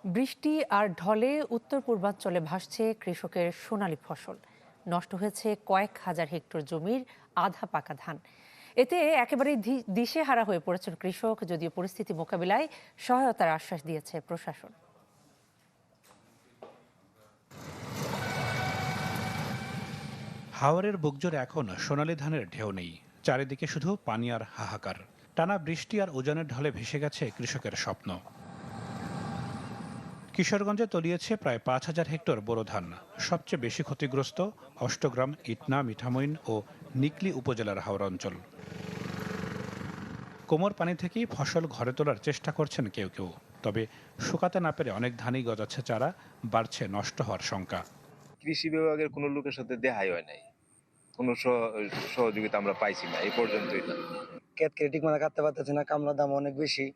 বৃষ্টি আর ঢলে উত্তর পূর্বাঞ্চলে ভাসছে কৃষকের সোনালী ফসল। নষ্ট হয়েছে কয়েক হাজার হেক্টর জমির আধা পাকা ধান। এতে একেবারে দিশেহারা হয়ে পড়েছেন কৃষক, যদিও পরিস্থিতি মোকাবিলায় সহায়তার আশ্বাস দিয়েছে প্রশাসন। হাওরের বুকজোরে এখন সোনালী ধানের ঢেউ নেই, চারিদিকে শুধু পানি আর হাহাকার। টানা বৃষ্টি আর উজানের ঢলে ভেসে গেছে কৃষকের স্বপ্ন। কিশোরগঞ্জে তলিয়েছে প্রায় 5,000 হেক্টর বোরো ধান। সবচেয়ে বেশি ক্ষতিগ্রস্ত অষ্টগ্রাম, ইটনা, মিঠামইন ও নিকলি উপজেলার হাওর অঞ্চল। কোমর পানি থেকেই ফসল ঘরে তোলার চেষ্টা করছেন কেউ কেউ, তবে শুকাতে না পেরে অনেক ধানই গজাচ্ছে চারা, বাড়ছে নষ্ট হওয়ার শঙ্কা। কৃষি বিভাগের কোনো লোকের সাথে দেখাই হয় নাই, কোনো সহযোগিতা আমরা পাইছি না এই পর্যন্তই। না, ক্ষেত ঠিক মতো কাটতে পারতেছে না, কামলার দাম অনেক বেশি।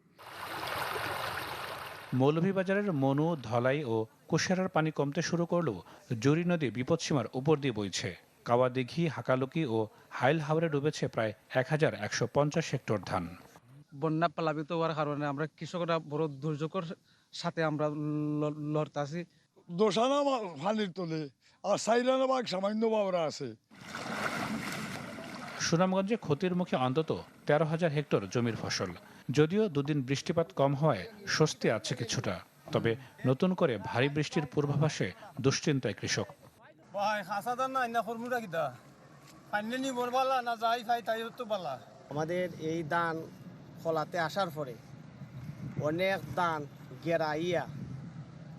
মৌলভীবাজারের মনু, ধলাই ও কুশেরার পানি কমতে শুরু করলেও জুরি নদী বিপদসীমার উপর দিয়ে বইছে। কাওয়াদিঘি, হাকালুকি ও হাইল হাওরে ডুবেছে প্রায় 1,150 হেক্টর ধান। বন্যা প্লাবিত হওয়ার কারণে আমরা কৃষকরা বড় দুর্যোগের সাথে আমরা লড়তাছি। দোষানা ফানির তোলে আর সাইরানা বাঘ সামান্য বাবরা আছে। সুনামগঞ্জে ক্ষতির মুখে অন্তত 13,000 হেক্টর জমির ফসল। যদিও দুদিন বৃষ্টিপাত কম হওয়ায় স্বস্তি আছে কিছুটা, তবে নতুন করে ভারী বৃষ্টির পূর্বাভাসে দুশ্চিন্তায় কৃষক। আমাদের এই ধান ফলাতে আসার পরে অনেক ধান গেরাইয়া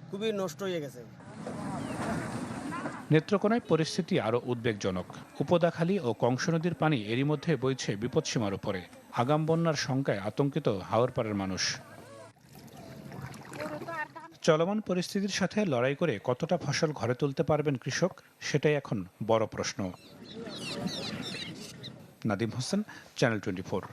খুবই নষ্ট হয়ে গেছে। নেত্রকোনায় পরিস্থিতি আরও উদ্বেগজনক। উপদাখালী ও কংস নদীর পানি এরই মধ্যে বইছে বিপদসীমার উপরে। আগাম বন্যার শঙ্কায় আতঙ্কিত হাওরপাড়ের মানুষ। চলমান পরিস্থিতির সাথে লড়াই করে কতটা ফসল ঘরে তুলতে পারবেন কৃষক, সেটাই এখন বড় প্রশ্ন। নাদিম হোসেন, চ্যানেল 24।